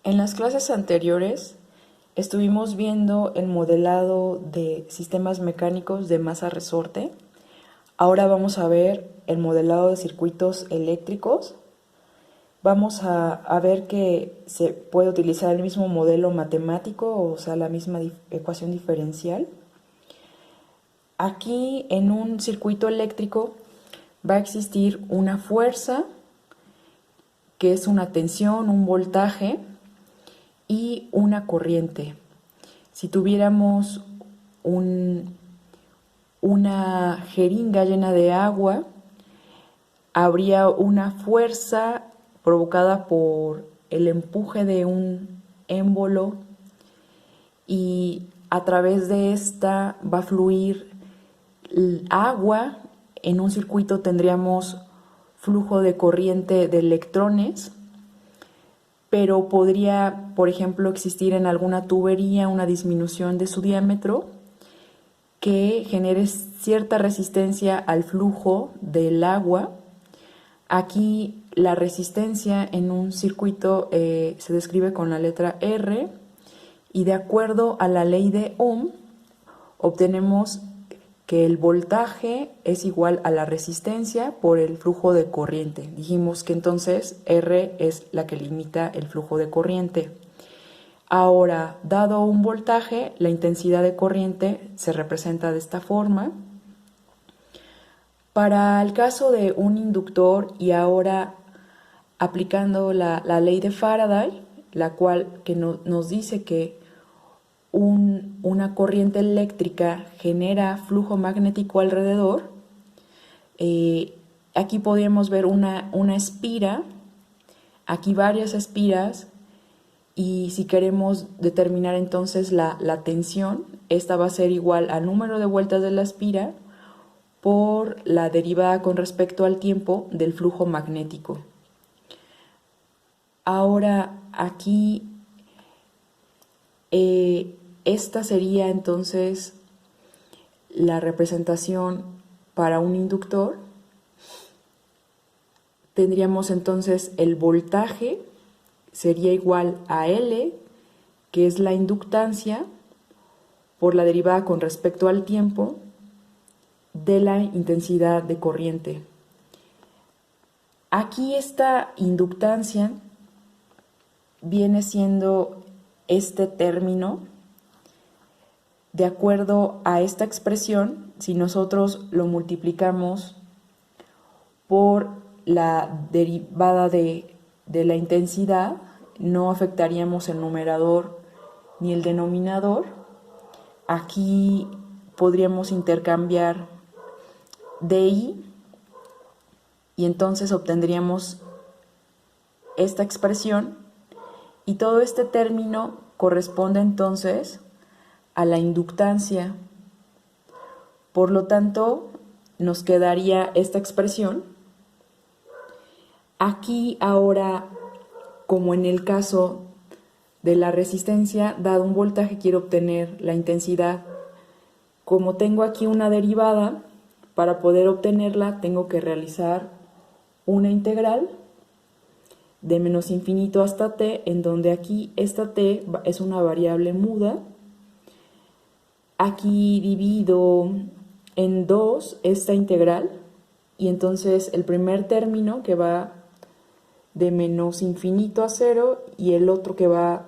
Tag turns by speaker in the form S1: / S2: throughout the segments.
S1: En las clases anteriores estuvimos viendo el modelado de sistemas mecánicos de masa resorte. Ahora vamos a ver el modelado de circuitos eléctricos. Vamos a ver que se puede utilizar el mismo modelo matemático, o sea, la misma ecuación diferencial. Aquí en un circuito eléctrico va a existir una fuerza, que es una tensión, un voltaje, y una corriente. Si tuviéramos una jeringa llena de agua, habría una fuerza provocada por el empuje de un émbolo y a través de esta va a fluir agua. En un circuito tendríamos flujo de corriente de electrones, pero podría, por ejemplo, existir en alguna tubería una disminución de su diámetro que genere cierta resistencia al flujo del agua. Aquí la resistencia en un circuito se describe con la letra R, y de acuerdo a la ley de Ohm obtenemos que el voltaje es igual a la resistencia por el flujo de corriente. Dijimos que entonces R es la que limita el flujo de corriente. Ahora, dado un voltaje, la intensidad de corriente se representa de esta forma. Para el caso de un inductor, y ahora aplicando la ley de Faraday, la cual nos dice que una corriente eléctrica genera flujo magnético alrededor, aquí podríamos ver una espira, aquí varias espiras, y si queremos determinar entonces la tensión, esta va a ser igual al número de vueltas de la espira por la derivada con respecto al tiempo del flujo magnético. Ahora aquí esta sería entonces la representación para un inductor. Tendríamos entonces el voltaje, sería igual a L, que es la inductancia, por la derivada con respecto al tiempo de la intensidad de corriente. Aquí esta inductancia viene siendo este término. De acuerdo a esta expresión, si nosotros lo multiplicamos por la derivada de la intensidad, no afectaríamos el numerador ni el denominador. Aquí podríamos intercambiar DI y entonces obtendríamos esta expresión, y todo este término corresponde entonces a la inductancia. Por lo tanto, nos quedaría esta expresión. Aquí ahora, como en el caso de la resistencia, dado un voltaje quiero obtener la intensidad. Como tengo aquí una derivada, para poder obtenerla tengo que realizar una integral de menos infinito hasta t, en donde aquí esta t es una variable muda. Aquí divido en 2 esta integral, y entonces el primer término que va de menos infinito a 0 y el otro que va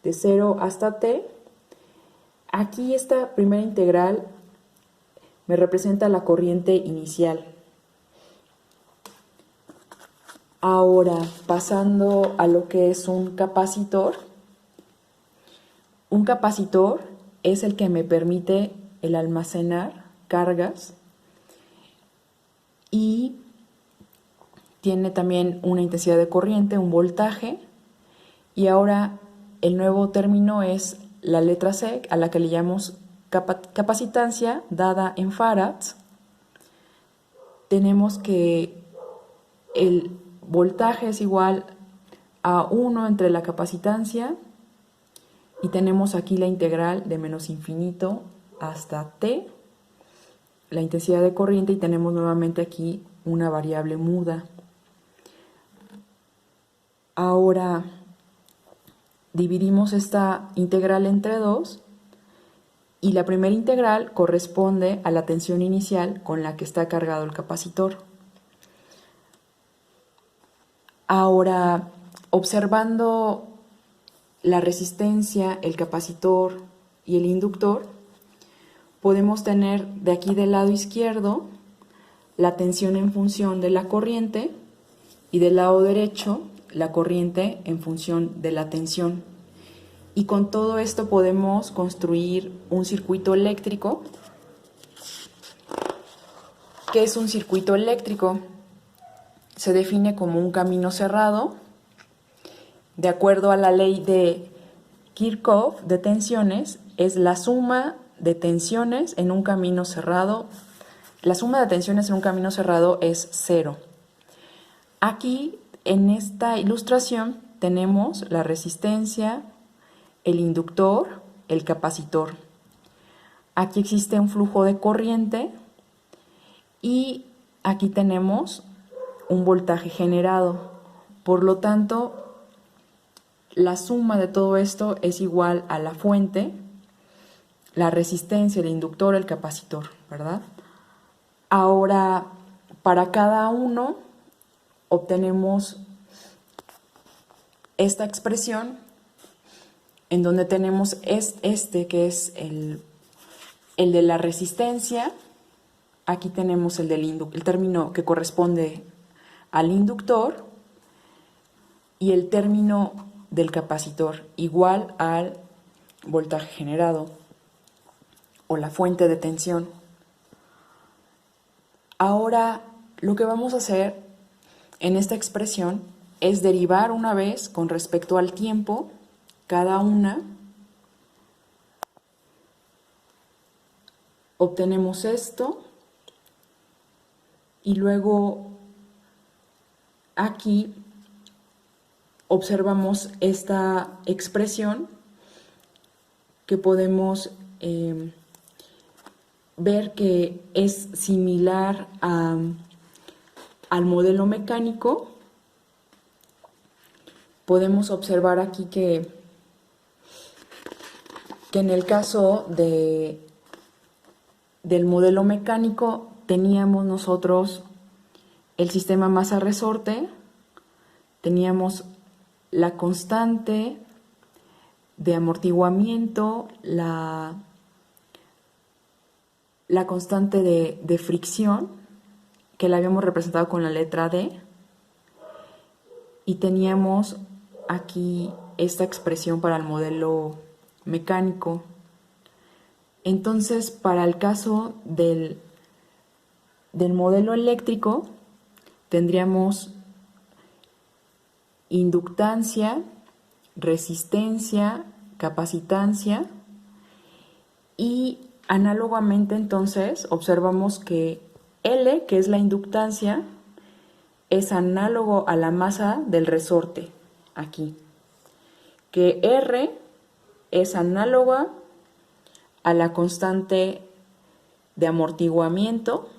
S1: de 0 hasta t. Aquí esta primera integral me representa la corriente inicial. Ahora, pasando a lo que es un capacitor. Un capacitor es el que me permite el almacenar cargas y tiene también una intensidad de corriente, un voltaje. Y ahora el nuevo término es la letra C, a la que le llamamos capacitancia, dada en farads. Tenemos que el voltaje es igual a 1 entre la capacitancia, y tenemos aquí la integral de menos infinito hasta t, la intensidad de corriente, y tenemos nuevamente aquí una variable muda. Ahora, dividimos esta integral entre 2 y la primera integral corresponde a la tensión inicial con la que está cargado el capacitor. Ahora, observando la resistencia, el capacitor y el inductor, podemos tener de aquí del lado izquierdo la tensión en función de la corriente y del lado derecho la corriente en función de la tensión. Y con todo esto podemos construir un circuito eléctrico. ¿Qué es un circuito eléctrico? Se define como un camino cerrado, de acuerdo a la ley de Kirchhoff de tensiones, es la suma de tensiones en un camino cerrado. La suma de tensiones en un camino cerrado es 0. Aquí, en esta ilustración, tenemos la resistencia, el inductor, el capacitor. Aquí existe un flujo de corriente y aquí tenemos un voltaje generado. Por lo tanto, la suma de todo esto es igual a la fuente, la resistencia, el inductor, el capacitor, ¿verdad? Ahora, para cada uno obtenemos esta expresión en donde tenemos este que es el de la resistencia. Aquí tenemos el término que corresponde al inductor y el término del capacitor igual al voltaje generado o la fuente de tensión. Ahora lo que vamos a hacer en esta expresión es derivar una vez con respecto al tiempo cada una. Obtenemos esto y luego aquí observamos esta expresión que podemos ver que es similar al modelo mecánico. Podemos observar aquí que en el caso del modelo mecánico teníamos nosotros el sistema masa-resorte, teníamos la constante de amortiguamiento, la constante de fricción, que la habíamos representado con la letra D, y teníamos aquí esta expresión para el modelo mecánico. Entonces, para el caso del modelo eléctrico, tendríamos inductancia, resistencia, capacitancia y análogamente entonces observamos que L, que es la inductancia, es análogo a la masa del resorte, aquí. Que R es análoga a la constante de amortiguamiento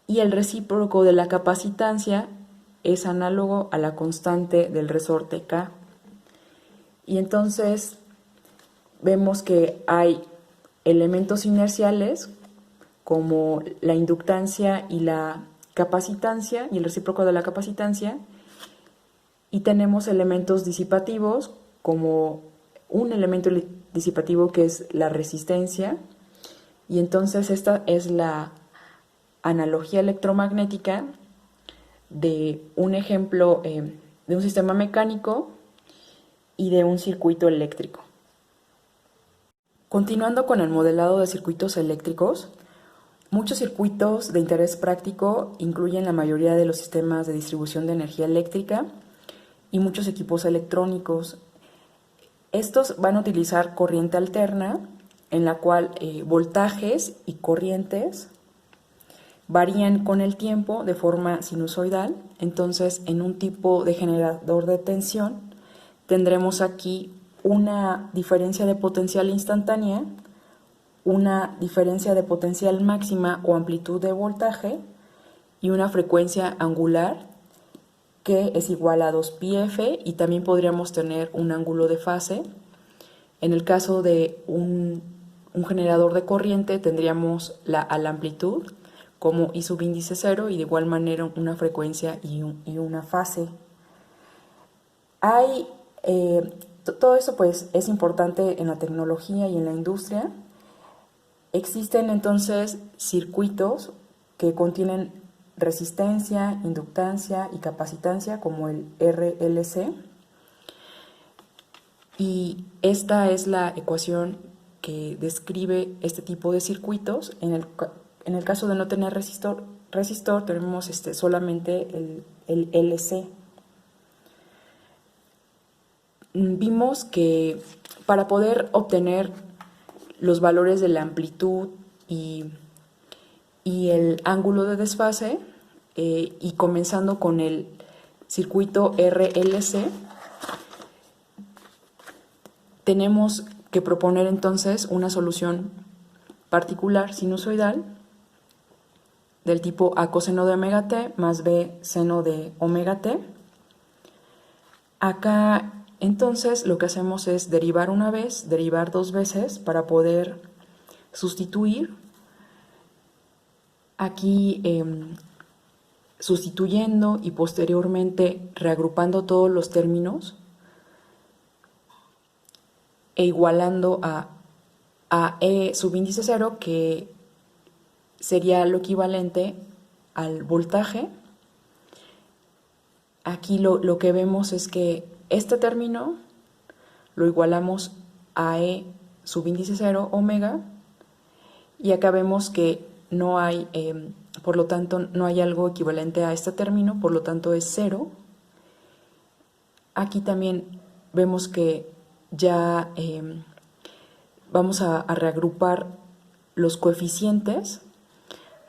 S1: y el recíproco de la capacitancia es análogo a la constante del resorte K. Y entonces vemos que hay elementos inerciales como la inductancia y la capacitancia y el recíproco de la capacitancia, y tenemos elementos disipativos como un elemento disipativo que es la resistencia, y entonces esta es la analogía electromagnética de un ejemplo de un sistema mecánico y de un circuito eléctrico. Continuando con el modelado de circuitos eléctricos, muchos circuitos de interés práctico incluyen la mayoría de los sistemas de distribución de energía eléctrica y muchos equipos electrónicos. Estos van a utilizar corriente alterna, en la cual voltajes y corrientes varían con el tiempo de forma sinusoidal. Entonces, en un tipo de generador de tensión tendremos aquí una diferencia de potencial instantánea, una diferencia de potencial máxima o amplitud de voltaje y una frecuencia angular que es igual a 2πf, y también podríamos tener un ángulo de fase. En el caso de un generador de corriente tendríamos a la amplitud como I subíndice 0 y de igual manera una frecuencia y una fase. Todo eso pues es importante en la tecnología y en la industria. Existen entonces circuitos que contienen resistencia, inductancia y capacitancia como el RLC, y esta es la ecuación que describe este tipo de circuitos. En el caso de no tener resistor tenemos solamente el LC. Vimos que para poder obtener los valores de la amplitud y el ángulo de desfase, y comenzando con el circuito RLC, tenemos que proponer entonces una solución particular sinusoidal del tipo A coseno de omega t más B seno de omega t. Acá entonces lo que hacemos es derivar una vez, derivar dos veces para poder sustituir. Aquí sustituyendo y posteriormente reagrupando todos los términos e igualando a E subíndice 0, que sería lo equivalente al voltaje. Aquí lo que vemos es que este término lo igualamos a E subíndice 0 omega, y acá vemos que no hay, por lo tanto, no hay algo equivalente a este término, por lo tanto es 0. Aquí también vemos que ya vamos a reagrupar los coeficientes.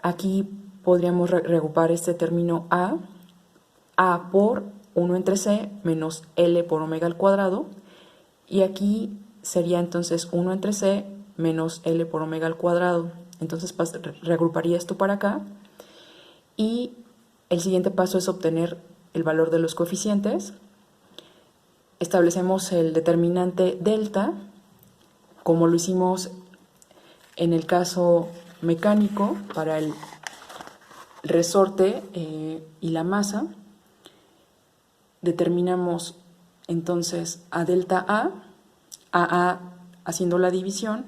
S1: Aquí podríamos reagrupar este término A por 1 entre C menos L por omega al cuadrado, y aquí sería entonces 1 entre C menos L por omega al cuadrado. Entonces reagruparía esto para acá, y el siguiente paso es obtener el valor de los coeficientes. Establecemos el determinante delta, como lo hicimos en el caso mecánico para el resorte y la masa. Determinamos entonces a delta A haciendo la división.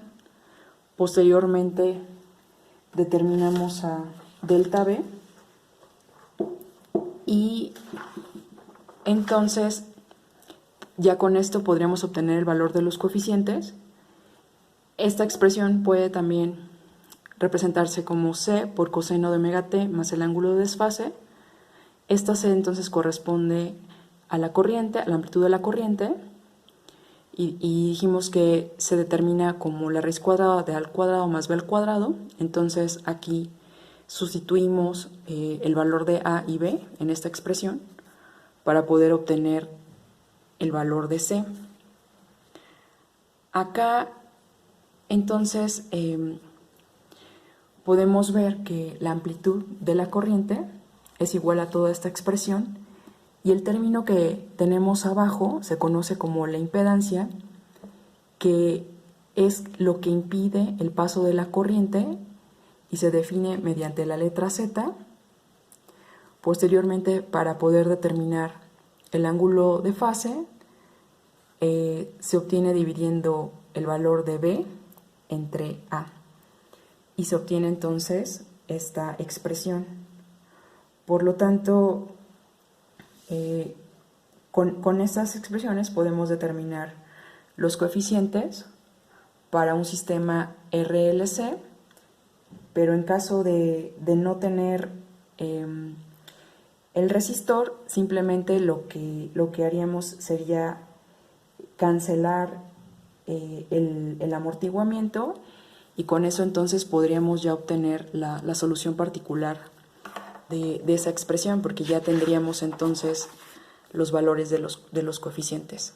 S1: Posteriormente determinamos a delta B, y entonces ya con esto podríamos obtener el valor de los coeficientes. Esta expresión puede también representarse como C por coseno de omega t más el ángulo de desfase. Esta C entonces corresponde a la corriente, a la amplitud de la corriente, y dijimos que se determina como la raíz cuadrada de A al cuadrado más B al cuadrado. Entonces aquí sustituimos el valor de A y B en esta expresión para poder obtener el valor de C. Acá entonces podemos ver que la amplitud de la corriente es igual a toda esta expresión, y el término que tenemos abajo se conoce como la impedancia, que es lo que impide el paso de la corriente y se define mediante la letra Z. Posteriormente, para poder determinar el ángulo de fase, se obtiene dividiendo el valor de B entre A, y se obtiene entonces esta expresión. Por lo tanto, con estas expresiones podemos determinar los coeficientes para un sistema RLC, pero en caso de no tener el resistor, simplemente lo que haríamos sería cancelar el amortiguamiento, y con eso entonces podríamos ya obtener la solución particular de esa expresión, porque ya tendríamos entonces los valores de los coeficientes.